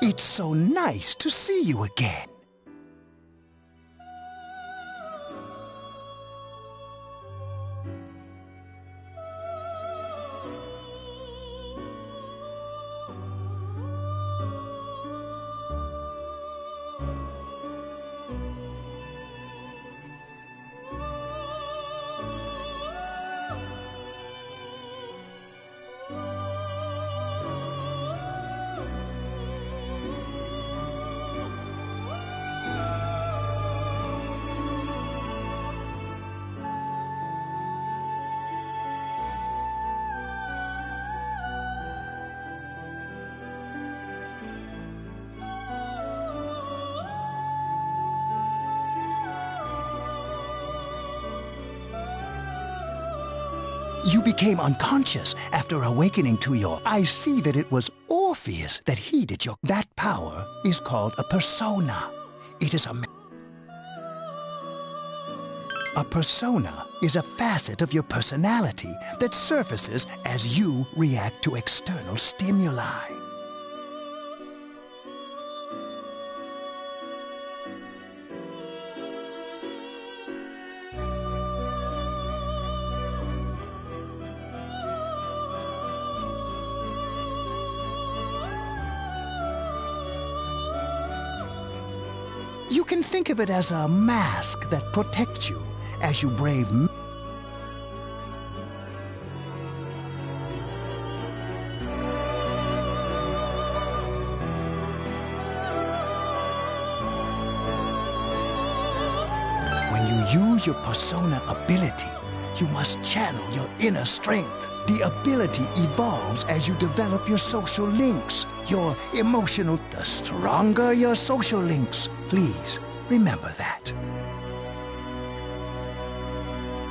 It's so nice to see you again. You became unconscious after awakening to your... I see that it was Orpheus that heeded your... That power is called a persona. It is a persona is a facet of your personality that surfaces as you react to external stimuli. You can think of it as a mask that protects you as you brave... When you use your persona ability, you must channel your inner strength. The ability evolves as you develop your social links, your emotional... The stronger your social links, please remember that.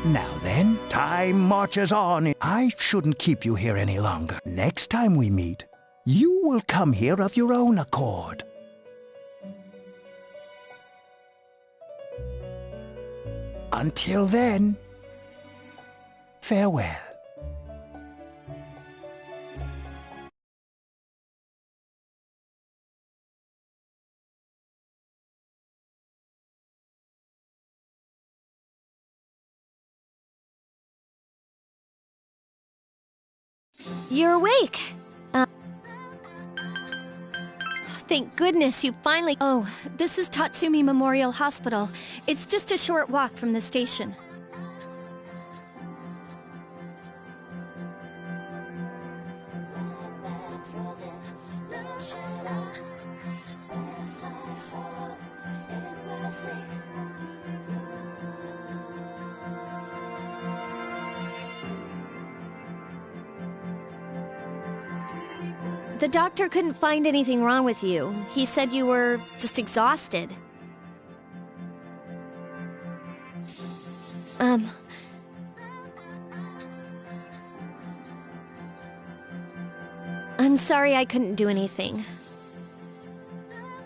Now then, time marches on. I shouldn't keep you here any longer. Next time we meet, you will come here of your own accord. Until then, farewell. You're awake! Thank goodness you finally... Oh, this is Tatsumi Memorial Hospital. It's just a short walk from the station. The doctor couldn't find anything wrong with you. He said you were just exhausted. I'm sorry I couldn't do anything.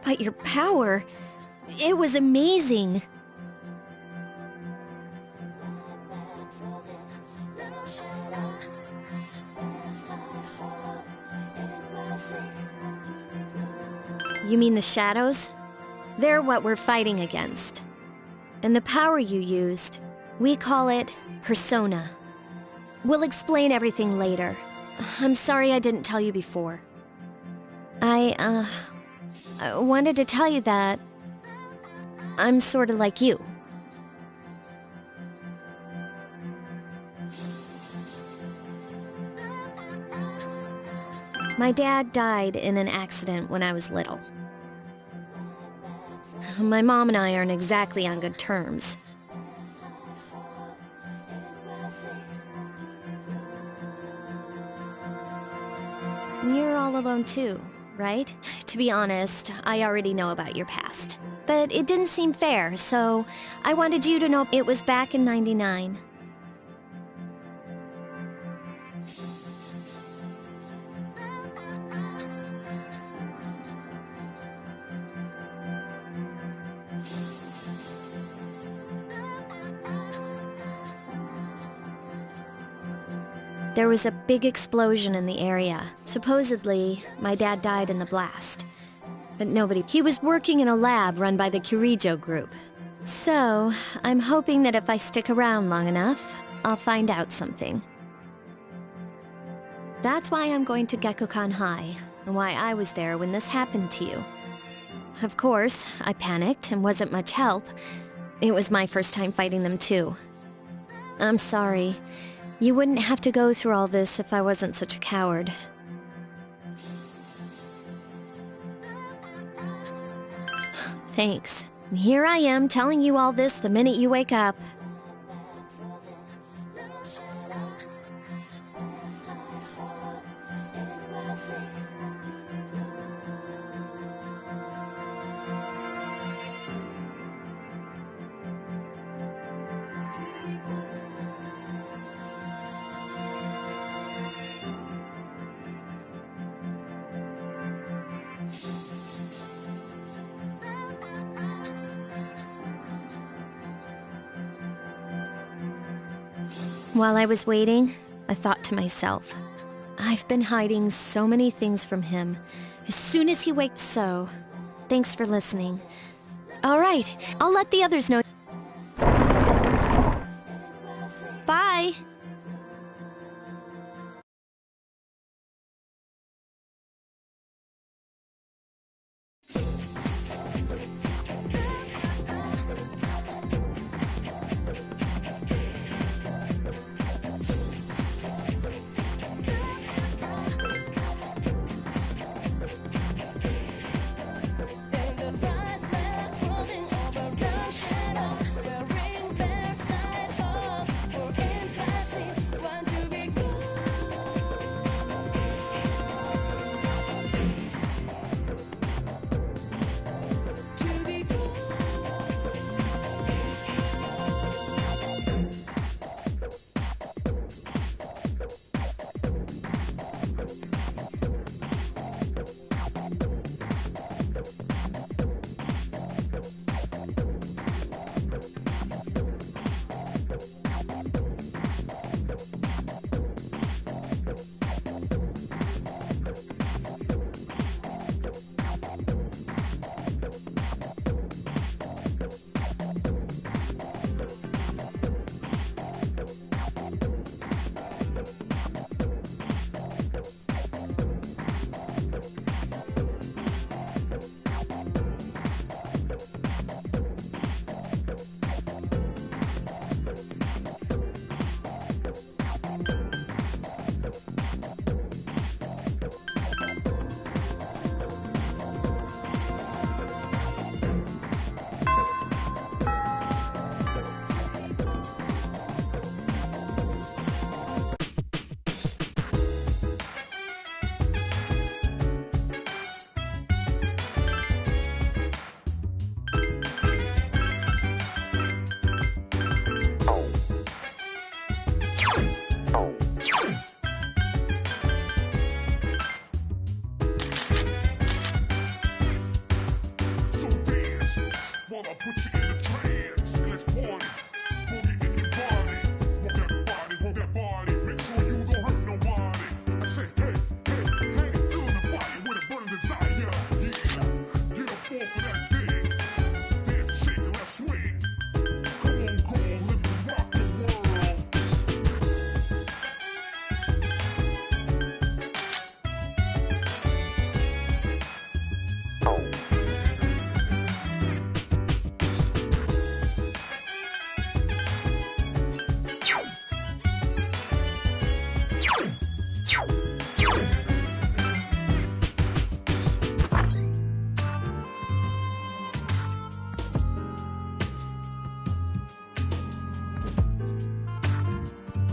But your power, it was amazing. You mean the shadows? They're what we're fighting against. And the power you used, we call it persona. We'll explain everything later. I'm sorry I didn't tell you before. I wanted to tell you that I'm sort of like you. My dad died in an accident when I was little. My mom and I aren't exactly on good terms. You're all alone too, right? To be honest, I already know about your past. But it didn't seem fair, so I wanted you to know it was back in '99. There was a big explosion in the area. Supposedly, my dad died in the blast. but nobody. He was working in a lab run by the Kirijo group. So, I'm hoping that if I stick around long enough, I'll find out something. That's why I'm going to Gekkoukan High, and why I was there when this happened to you. Of course, I panicked and wasn't much help. It was my first time fighting them too. I'm sorry. You wouldn't have to go through all this if I wasn't such a coward. Thanks. Here I am telling you all this the minute you wake up. While I was waiting, I thought to myself, I've been hiding so many things from him. As soon as he wakes, so thanks for listening. All right, I'll let the others know. Bye!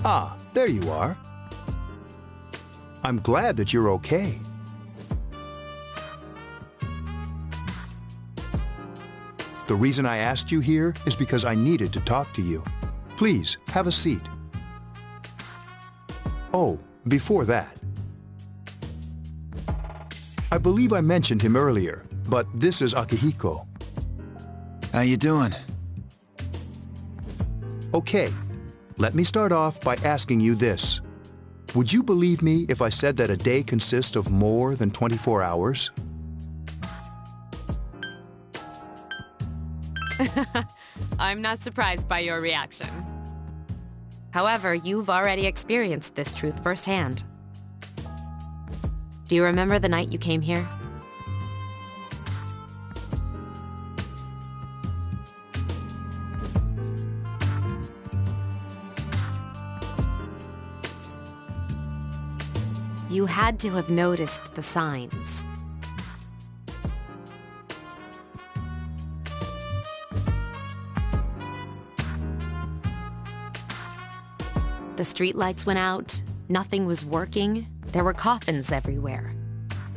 Ah, there you are. I'm glad that you're okay. The reason I asked you here is because I needed to talk to you. Please, have a seat. Oh, before that. I believe I mentioned him earlier, but this is Akihiko. How you doing? Okay, let me start off by asking you this. Would you believe me if I said that a day consists of more than 24 hours? I'm not surprised by your reaction. However, you've already experienced this truth firsthand. Do you remember the night you came here? You had to have noticed the signs. The streetlights went out, nothing was working, there were coffins everywhere.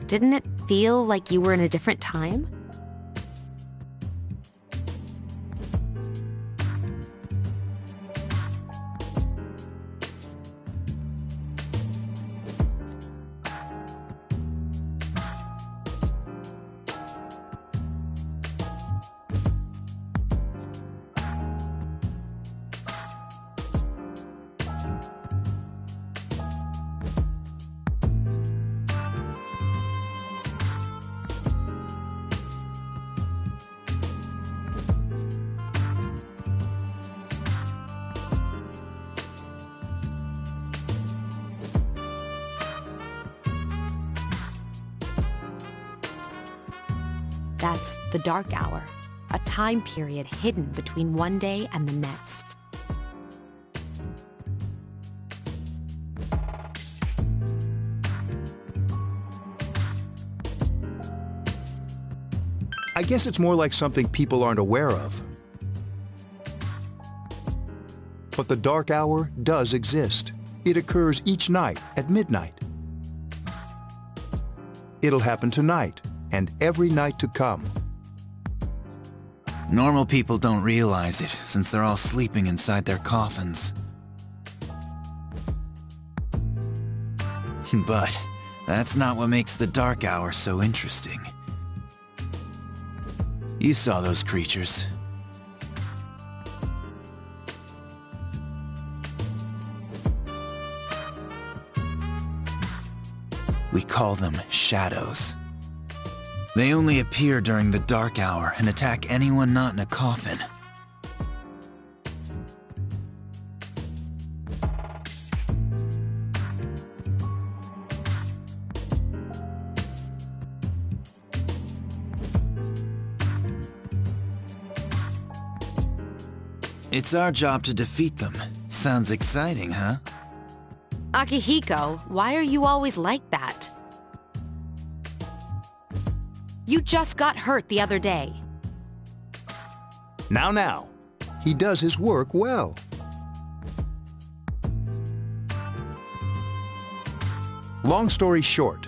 Didn't it feel like you were in a different time? That's the Dark Hour, a time period hidden between one day and the next. I guess it's more like something people aren't aware of. But the Dark Hour does exist. It occurs each night at midnight. It'll happen tonight, and every night to come. Normal people don't realize it, since they're all sleeping inside their coffins. But that's not what makes the Dark Hour so interesting. You saw those creatures. We call them shadows. They only appear during the Dark Hour and attack anyone not in a coffin. It's our job to defeat them. Sounds exciting, huh? Akihiko, why are you always like that? You just got hurt the other day. Now. He does his work well. Long story short,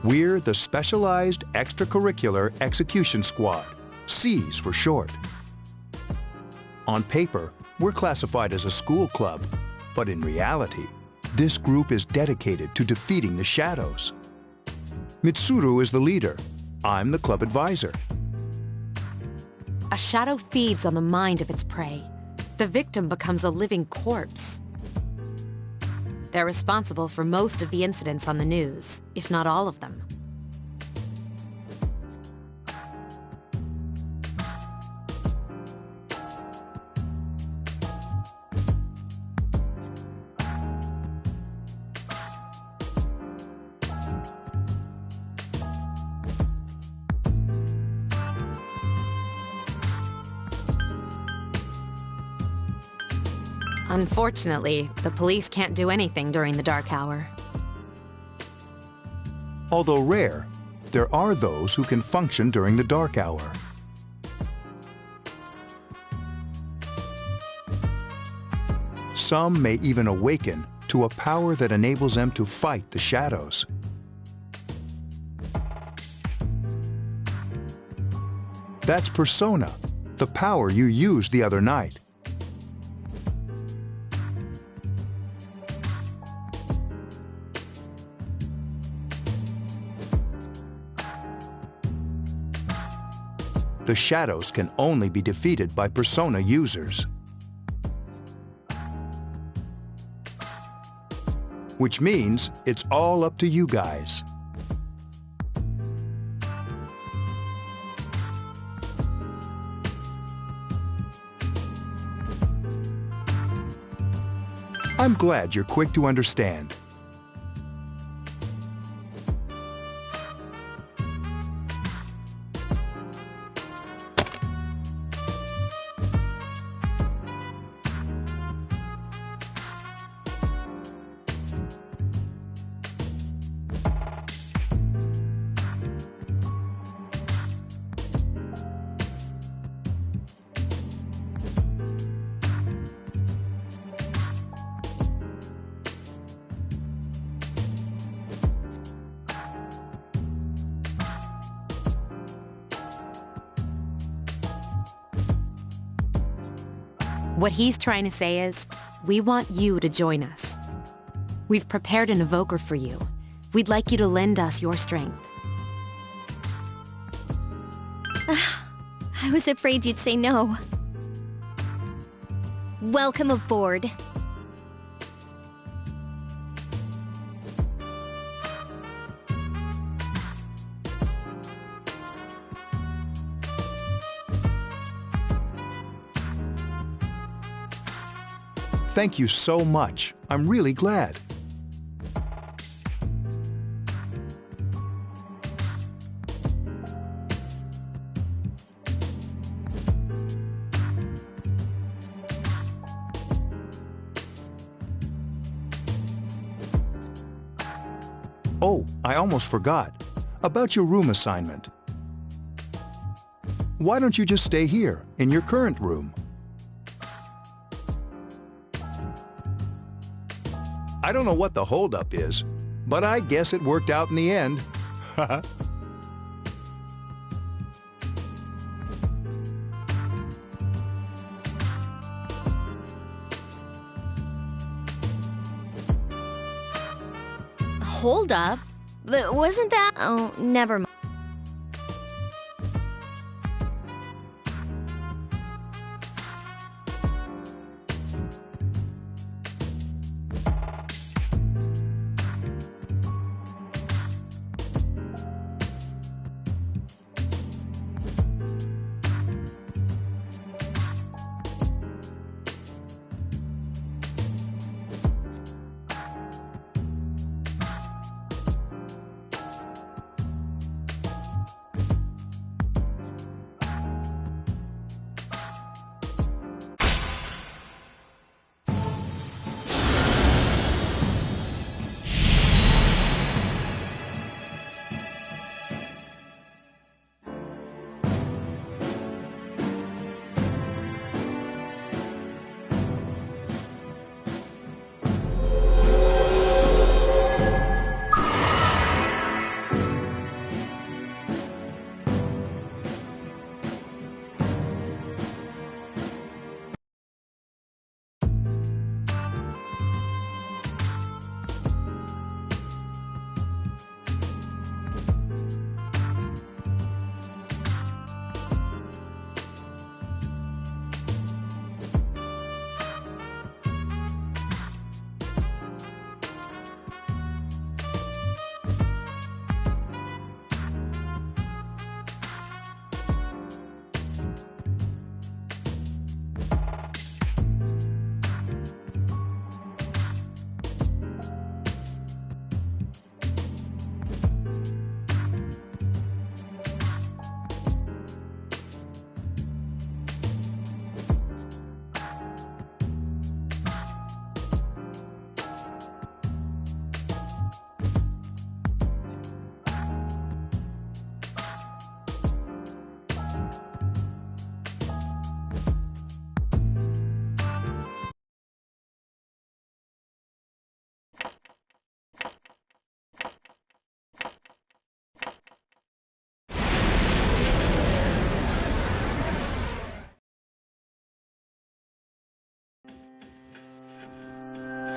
we're the Specialized Extracurricular Execution Squad, SEAS for short. On paper, we're classified as a school club, but in reality, this group is dedicated to defeating the shadows. Mitsuru is the leader. I'm the club advisor. A shadow feeds on the mind of its prey. The victim becomes a living corpse. They're responsible for most of the incidents on the news, if not all of them. Unfortunately, the police can't do anything during the Dark Hour. Although rare, there are those who can function during the Dark Hour. Some may even awaken to a power that enables them to fight the shadows. That's Persona, the power you used the other night. The shadows can only be defeated by Persona users. Which means it's all up to you guys. I'm glad you're quick to understand. What he's trying to say is, we want you to join us. We've prepared an evoker for you. We'd like you to lend us your strength. I was afraid you'd say no. Welcome aboard. Thank you so much. I'm really glad. Oh, I almost forgot. About your room assignment. Why don't you just stay here, in your current room? I don't know what the holdup is, but I guess it worked out in the end. Hold up. But wasn't that... Oh, never mind.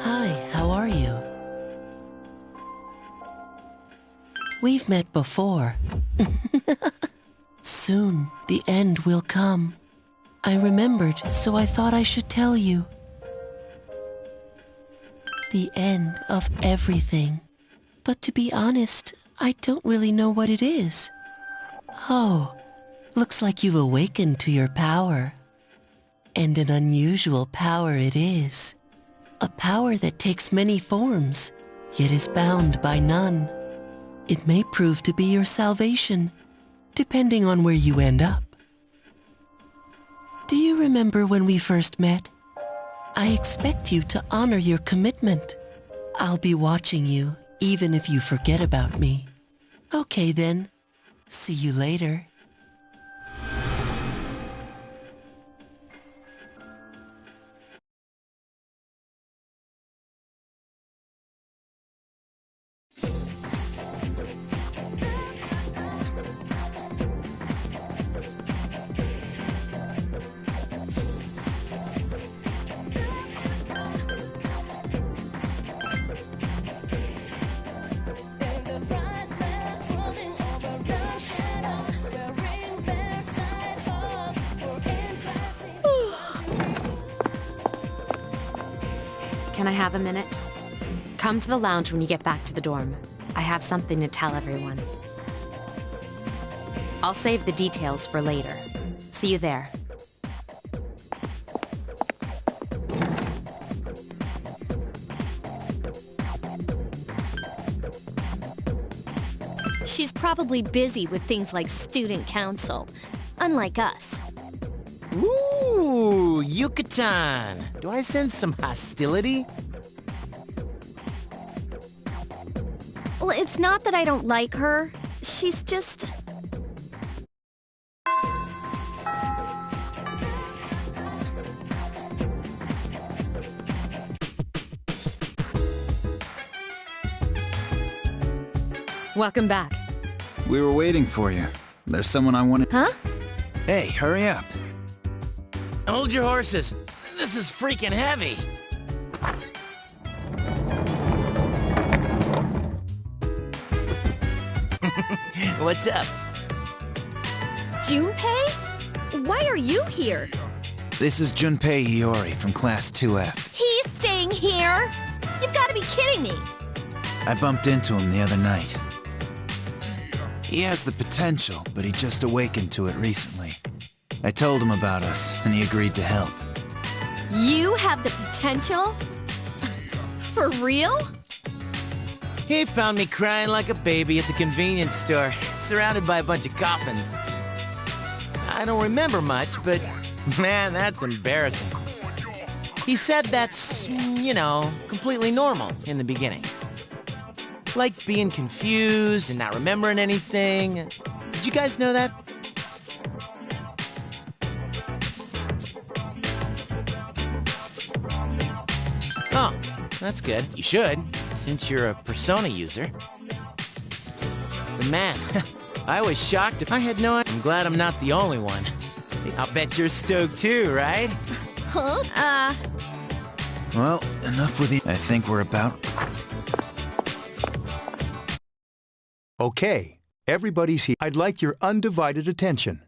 Hi, how are you? We've met before. Soon, the end will come. I remembered, so I thought I should tell you. The end of everything. But to be honest, I don't really know what it is. Oh, looks like you've awakened to your power. And an unusual power it is. A power that takes many forms, yet is bound by none. It may prove to be your salvation, depending on where you end up. Do you remember when we first met? I expect you to honor your commitment. I'll be watching you, even if you forget about me. Okay then. See you later. Can I have a minute? Come to the lounge when you get back to the dorm. I have something to tell everyone. I'll save the details for later. See you there. She's probably busy with things like student council, unlike us. Ooh, Yucatan! Do I sense some hostility? Well, it's not that I don't like her. She's just... Welcome back. We were waiting for you. There's someone I wanted... Huh? Hey, hurry up. Hold your horses. This is freaking heavy. What's up? Junpei? Why are you here? This is Junpei Iori from Class 2F. He's staying here? You've got to be kidding me. I bumped into him the other night. He has the potential, but he just awakened to it recently. I told him about us, and he agreed to help. You have the potential? For real? He found me crying like a baby at the convenience store, surrounded by a bunch of coffins. I don't remember much, but man, that's embarrassing. He said that's, you know, completely normal in the beginning. Like being confused and not remembering anything. Did you guys know that? Oh, that's good. You should, since you're a Persona user. But man, I was shocked. I had no idea. I'm glad I'm not the only one. I'll bet you're stoked too, right? Huh? Well, enough with you. I think we're about... Okay, everybody's here. I'd like your undivided attention.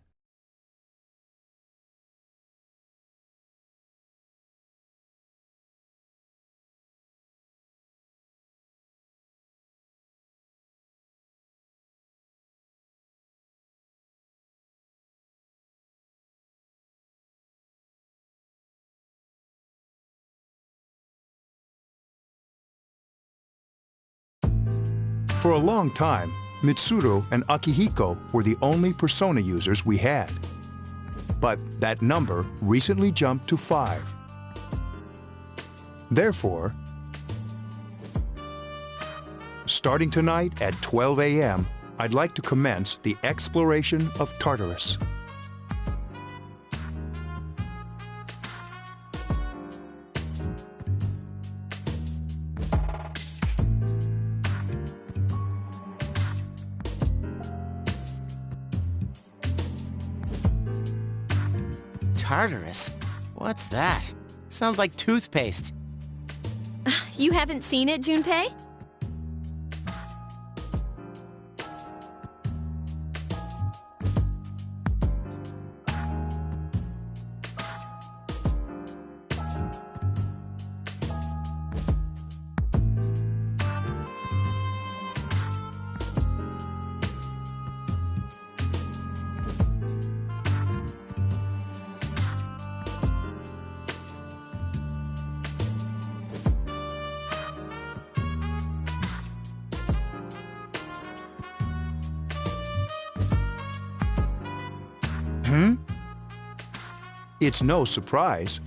For a long time, Mitsuru and Akihiko were the only Persona users we had. But that number recently jumped to 5. Therefore, starting tonight at 12 a.m., I'd like to commence the exploration of Tartarus. Tartarus? What's that? Sounds like toothpaste. You haven't seen it, Junpei? It's no surprise.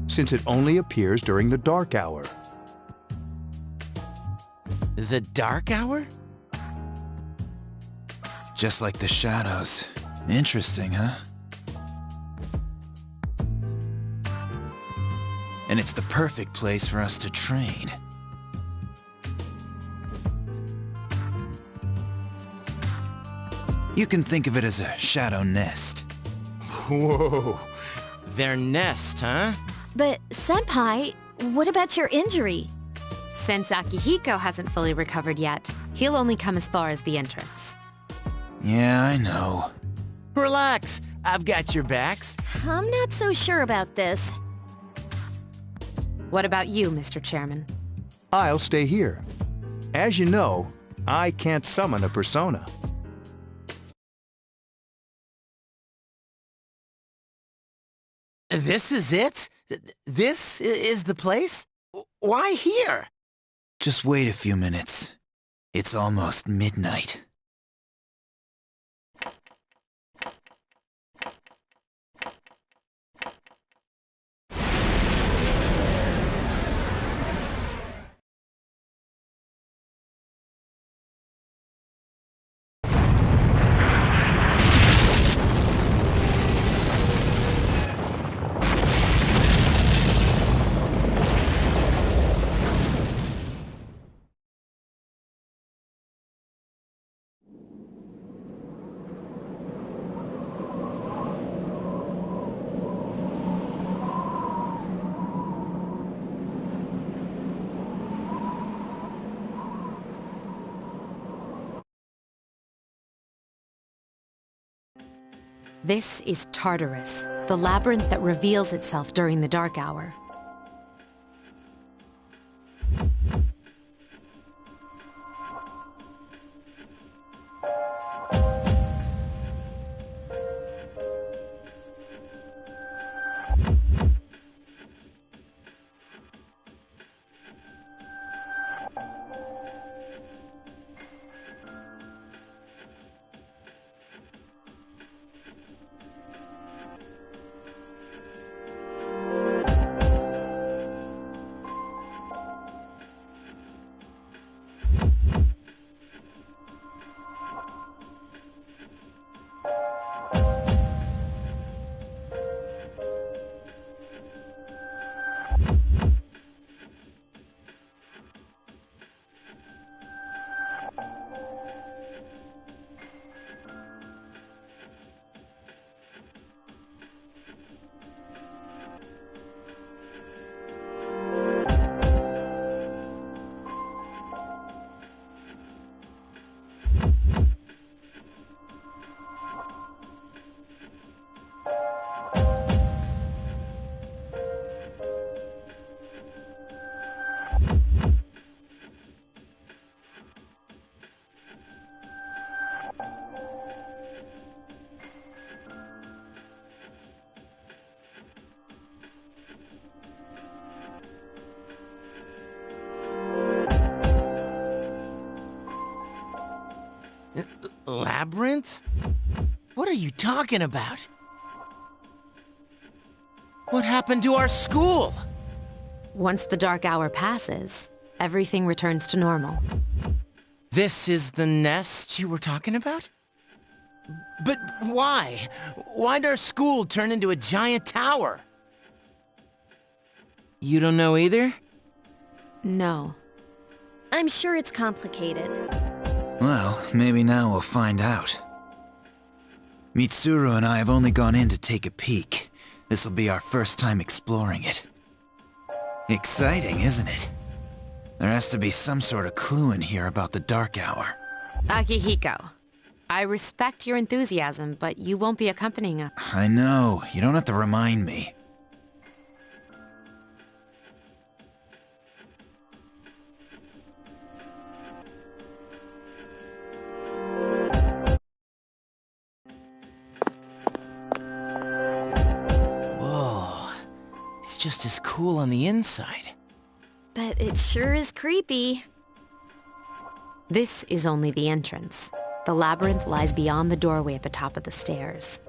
Since it only appears during the dark hour. The dark hour? Just like the shadows. Interesting, huh? And it's the perfect place for us to train. You can think of it as a shadow nest. Whoa! Their nest, huh? But, Senpai, what about your injury? Since Akihiko hasn't fully recovered yet, he'll only come as far as the entrance. Yeah, I know. Relax, I've got your backs. I'm not so sure about this. What about you, Mr. Chairman? I'll stay here. As you know, I can't summon a persona. This is it? This is the place? Why here? Just wait a few minutes. It's almost midnight. This is Tartarus, the labyrinth that reveals itself during the dark hour. Labyrinth? What are you talking about? What happened to our school? Once the dark hour passes, everything returns to normal. This is the nest you were talking about? But why? Why'd our school turn into a giant tower? You don't know either? No. I'm sure it's complicated. Well, maybe now we'll find out. Mitsuru and I have only gone in to take a peek. This'll be our first time exploring it. Exciting, isn't it? There has to be some sort of clue in here about the dark hour. Akihiko, I respect your enthusiasm, but you won't be accompanying us. I know, you don't have to remind me. just as cool on the inside. But it sure is creepy. This is only the entrance. The labyrinth lies beyond the doorway at the top of the stairs.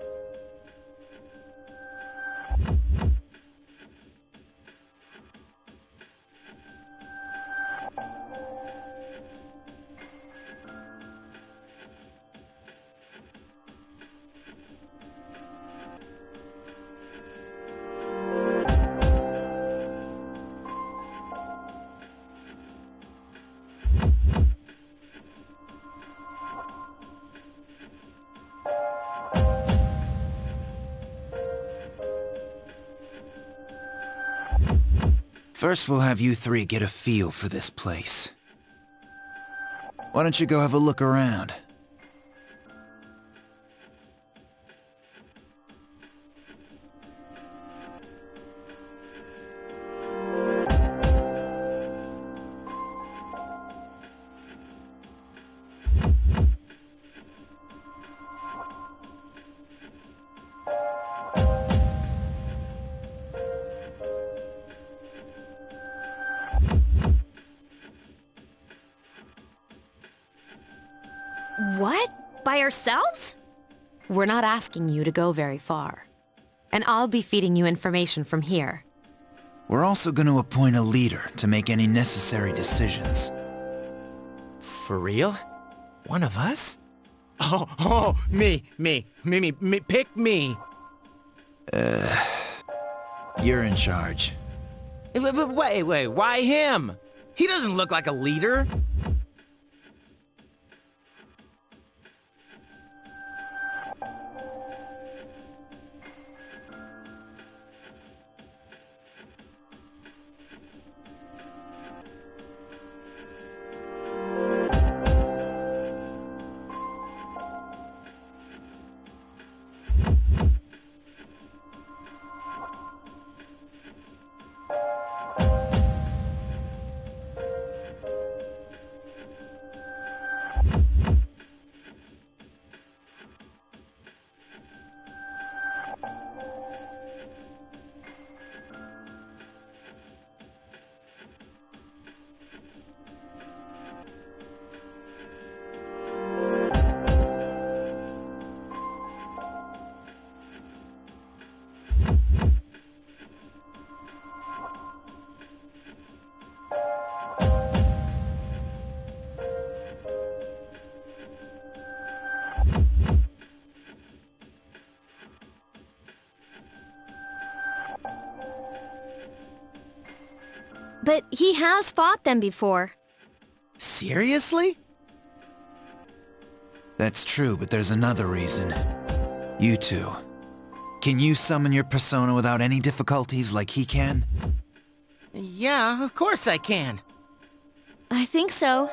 First, we'll have you three get a feel for this place. Why don't you go have a look around? What? By ourselves? We're not asking you to go very far. And I'll be feeding you information from here. We're also going to appoint a leader to make any necessary decisions. For real? One of us? Me, pick me. You're in charge. Wait, why him? He doesn't look like a leader. But he has fought them before. Seriously? That's true, but there's another reason. You two. Can you summon your persona without any difficulties like he can? Yeah, of course I can. I think so.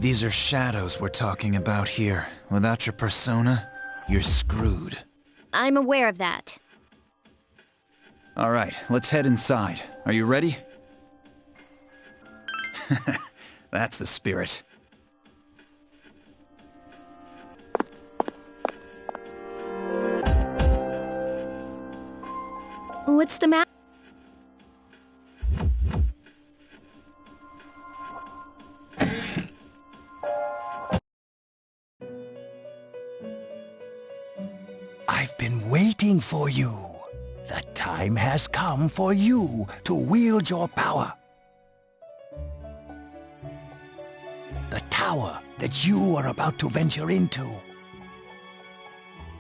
These are shadows we're talking about here. Without your persona, you're screwed. I'm aware of that. All right, let's head inside. Are you ready? That's the spirit. What's the matter? I've been waiting for you. The time has come for you to wield your power. The tower that you are about to venture into.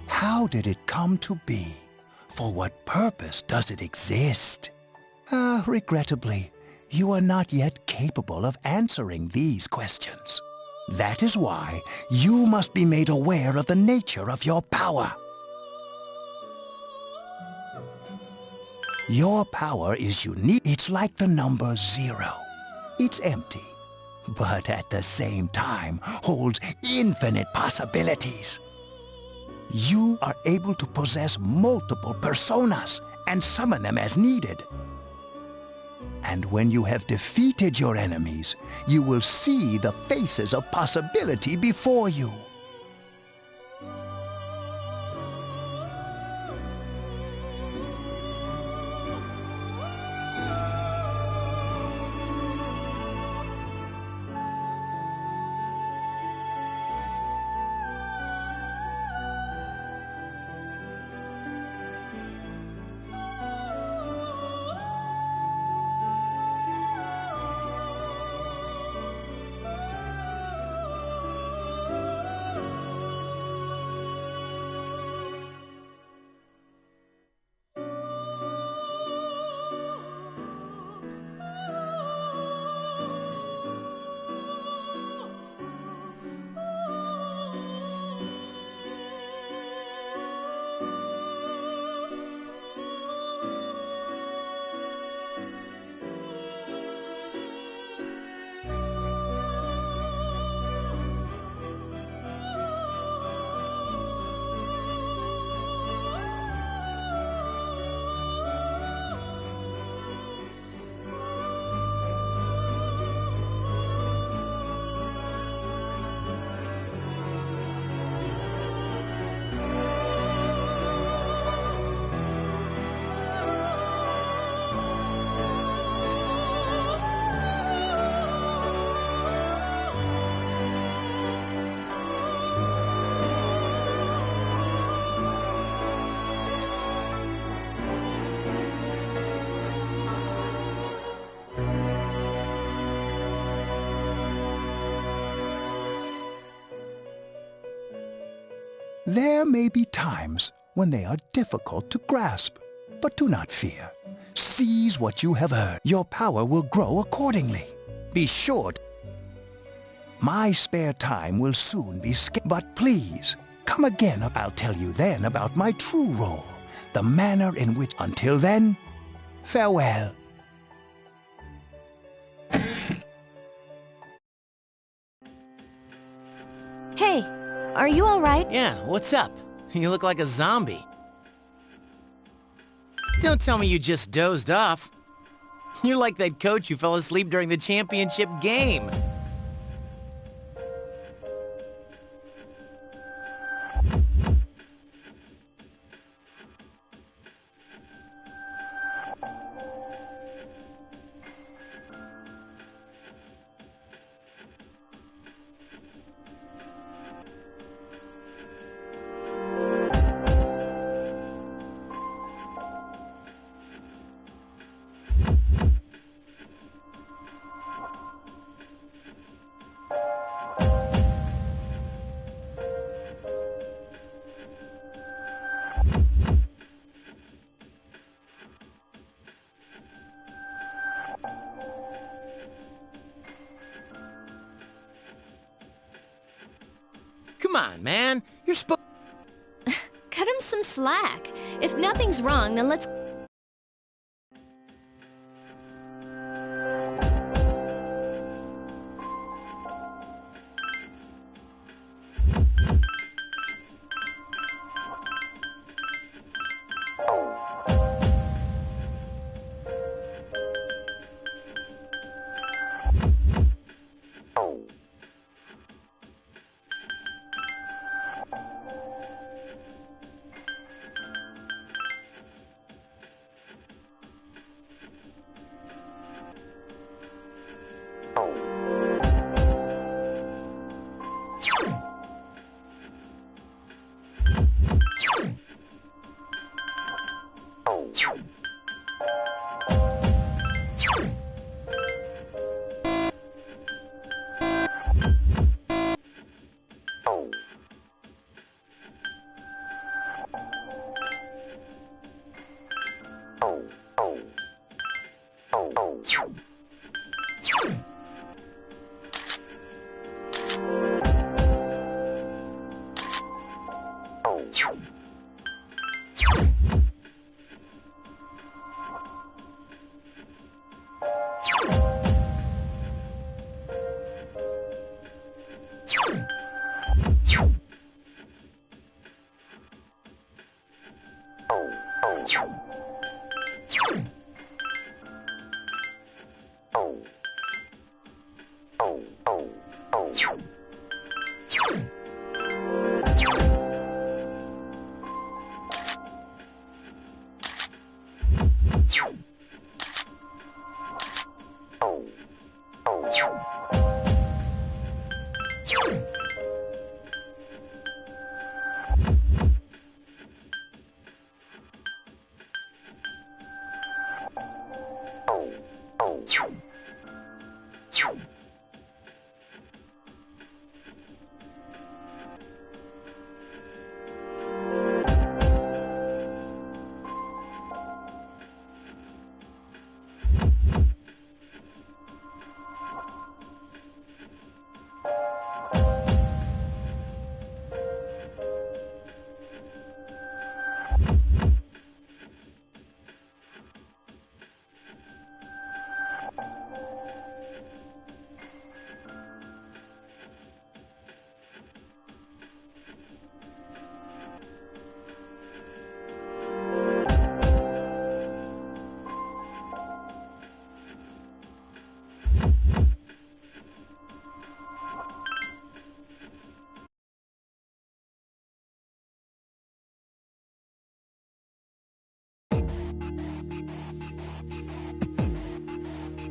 How did it come to be? For what purpose does it exist? Regrettably, you are not yet capable of answering these questions. That is why you must be made aware of the nature of your power. Your power is unique. It's like the number 0. It's empty, but at the same time holds infinite possibilities. You are able to possess multiple personas and summon them as needed. And when you have defeated your enemies, you will see the faces of possibility before you. There may be times when they are difficult to grasp, but do not fear. Seize what you have heard. Your power will grow accordingly. Be sure. My spare time will soon be but please, come again. I'll tell you then about my true role, the manner in which. Until then, farewell. Hey, are you all right? Yeah, what's up? You look like a zombie. Don't tell me you just dozed off. You're like that coach who fell asleep during the championship game. Come on, man. You're supposed... Cut him some slack. If nothing's wrong, then let's...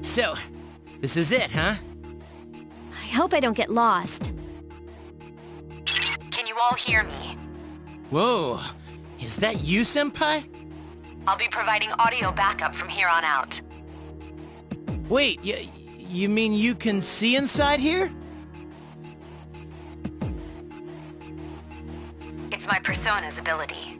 So, this is it, huh? I hope I don't get lost. Can you all hear me? Whoa, is that you, Senpai? I'll be providing audio backup from here on out. Wait, you mean you can see inside here? It's my Persona's ability.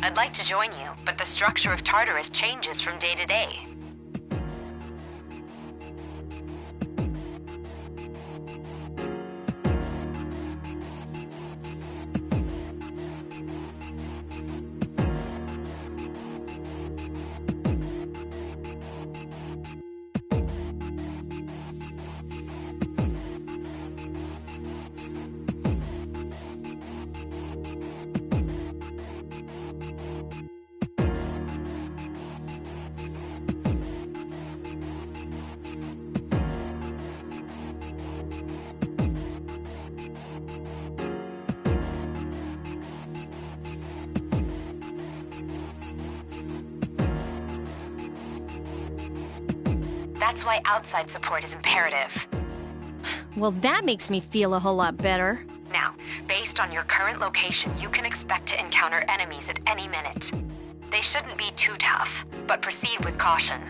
I'd like to join you, but the structure of Tartarus changes from day to day. That's why outside support is imperative. Well, that makes me feel a whole lot better. Now, based on your current location, you can expect to encounter enemies at any minute. They shouldn't be too tough, but proceed with caution.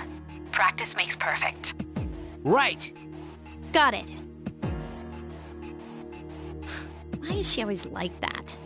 Practice makes perfect. Right! Got it. Why is she always like that?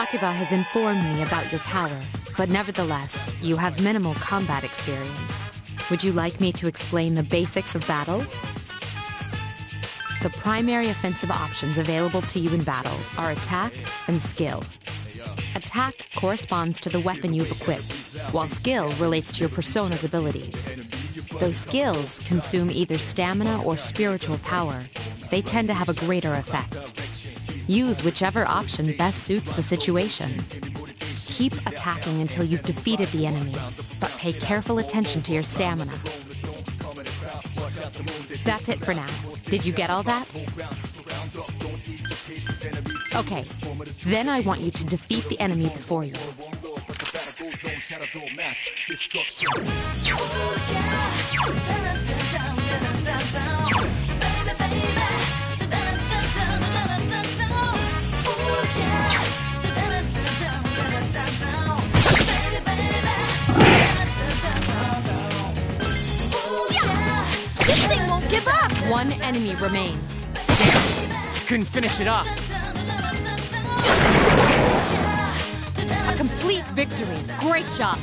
Takuba has informed me about your power, but nevertheless, you have minimal combat experience. Would you like me to explain the basics of battle? The primary offensive options available to you in battle are attack and skill. Attack corresponds to the weapon you've equipped, while skill relates to your persona's abilities. Though skills consume either stamina or spiritual power, they tend to have a greater effect. Use whichever option best suits the situation. Keep attacking until you've defeated the enemy, but pay careful attention to your stamina. That's it for now. Did you get all that? Okay, then I want you to defeat the enemy before you. This thing won't give up! One enemy remains. Couldn't finish it off. A complete victory. Great job.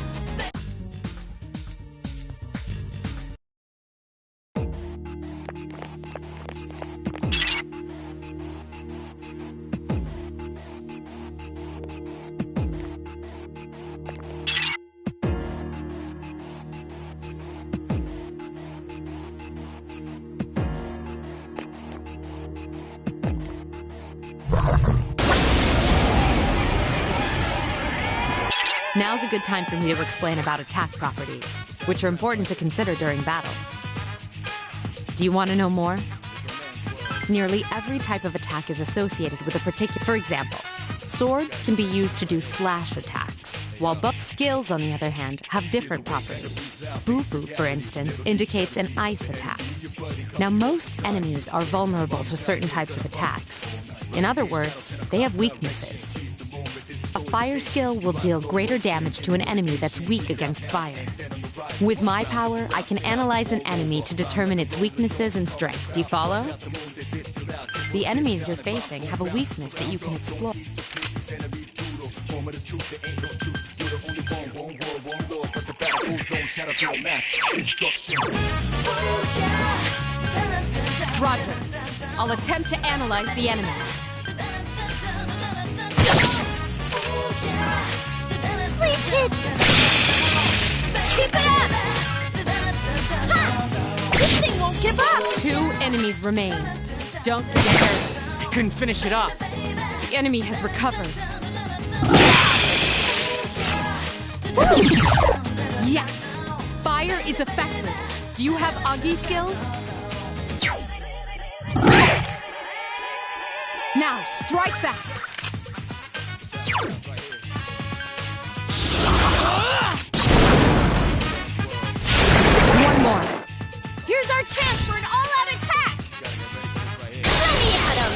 Now's a good time for me to explain about attack properties, which are important to consider during battle. Do you want to know more? Nearly every type of attack is associated with a particular... For example, swords can be used to do slash attacks, while both skills, on the other hand, have different properties. Bufu, for instance, indicates an ice attack. Now, most enemies are vulnerable to certain types of attacks. In other words, they have weaknesses. A fire skill will deal greater damage to an enemy that's weak against fire. With my power, I can analyze an enemy to determine its weaknesses and strength. Do you follow? The enemies you're facing have a weakness that you can explore. Roger. I'll attempt to analyze the enemy. Please hit! Keep it up! Ha! This thing won't give up! 2 enemies remain. Don't get nervous. I couldn't finish it off. The enemy has recovered. Yes! Fire is effective. Do you have Agi skills? Now, strike back! One more. Here's our chance for an all-out attack! Let me at him!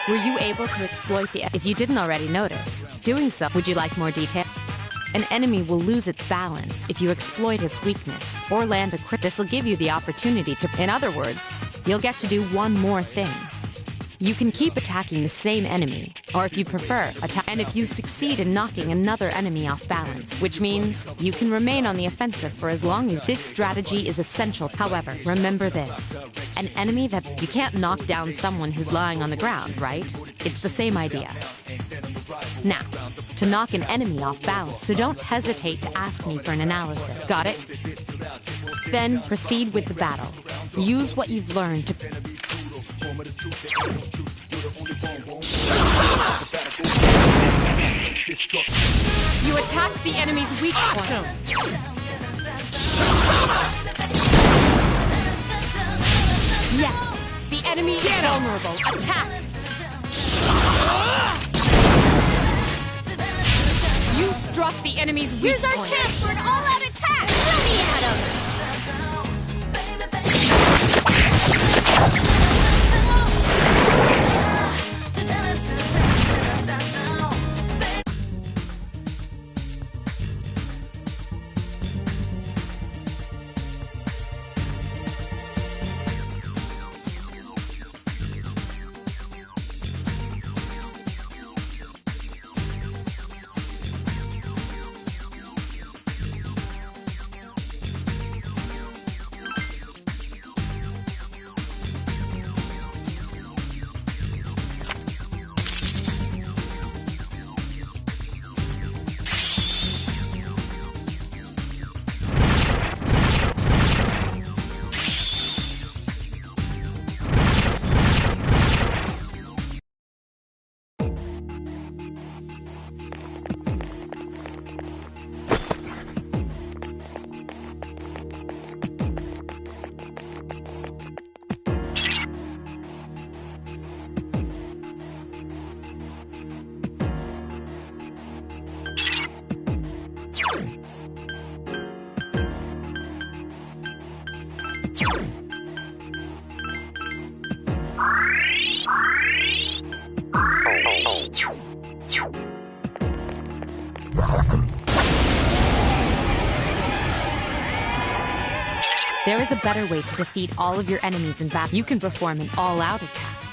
Were you able to exploit the... If you didn't already notice, doing so, would you like more detail? An enemy will lose its balance if you exploit its weakness, or land a crit. This will give you the opportunity to... In other words, you'll get to do one more thing. You can keep attacking the same enemy, or if you prefer, attack... And if you succeed in knocking another enemy off balance, which means you can remain on the offensive for as long as... This strategy is essential. However, remember this. An enemy that's... You can't knock down someone who's lying on the ground, right? It's the same idea. Now, to knock an enemy off balance, so don't hesitate to ask me for an analysis. Got it? Then proceed with the battle. Use what you've learned to... You attacked the enemy's weak point. Yes, the enemy is vulnerable. Attack! You struck the enemy's weak point. Here's our chance for an all-out attack! Let me at him! There is a better way to defeat all of your enemies in battle. You can perform an all-out attack.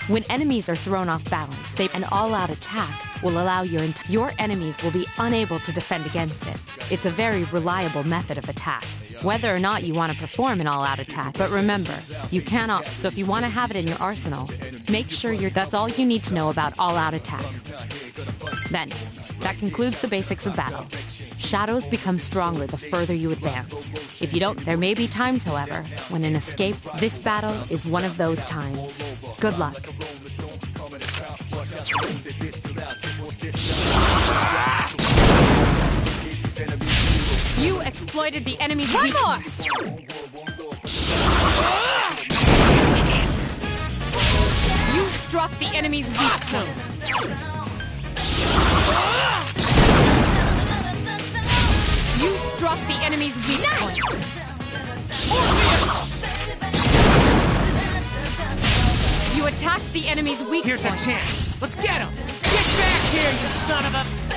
When enemies are thrown off balance, an all-out attack will allow your enemies will be unable to defend against it. It's a very reliable method of attack. Whether or not you want to perform an all-out attack, but remember, you cannot. So if you want to have it in your arsenal, make sure that's all you need to know about all-out attack. Then, that concludes the basics of battle. Shadows become stronger the further you advance. If you don't, there may be times, however, when an escape. This battle is one of those times. Good luck. You exploited the enemy's weakness. You struck the enemy's weak point. You struck the enemy's weak point. You attacked the enemy's weak point. Here's a chance. Let's get him. Get back here, you son of a...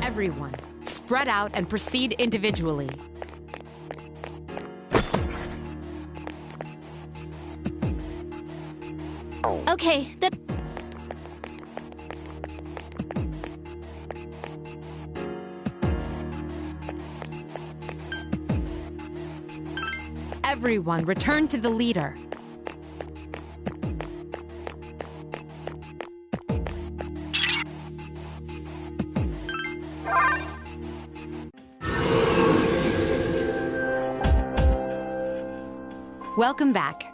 Everyone, spread out and proceed individually. Okay, Everyone, return to the leader. Welcome back.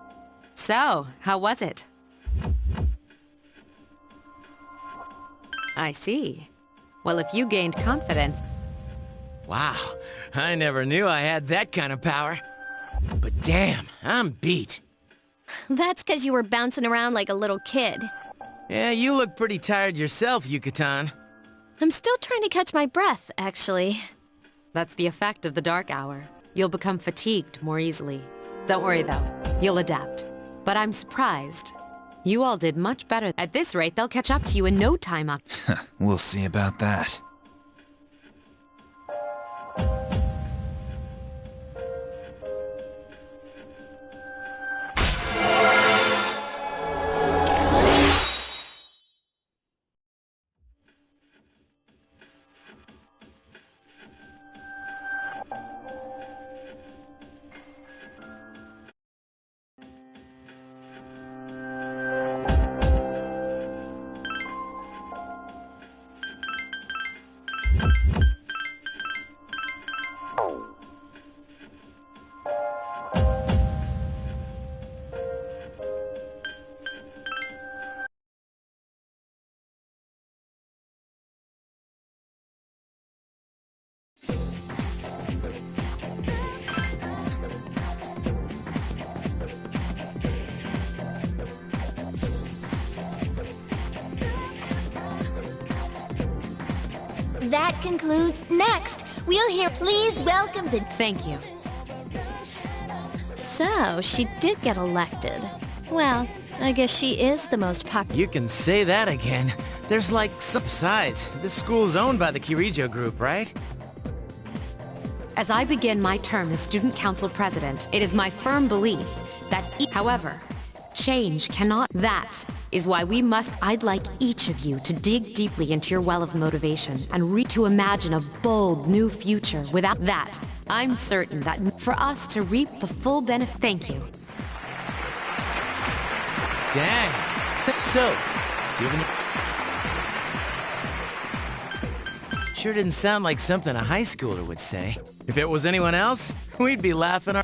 So, how was it? I see. Well, if you gained confidence... Wow, I never knew I had that kind of power. But damn, I'm beat. that's because you were bouncing around like a little kid. Yeah, you look pretty tired yourself, Yucatan. I'm still trying to catch my breath, actually. That's the effect of the dark hour. You'll become fatigued more easily. Don't worry, though. You'll adapt. But I'm surprised. You all did much better. At this rate, they'll catch up to you in no time. We'll see about that. That concludes. Next, we'll hear. Please welcome the. Thank you. So, she did get elected. Well, I guess she is the most popular. You can say that again. There's like some... Besides, this school's owned by the Kirijo Group, right? As I begin my term as Student Council President, it is my firm belief that however, change cannot... That is why I'd like each of you to dig deeply into your well of motivation and to imagine a bold new future. Without that, I'm certain that for us to reap the full benefit... Thank you. Dang. So, given... Sure didn't sound like something a high schooler would say. If it was anyone else, we'd be laughing our...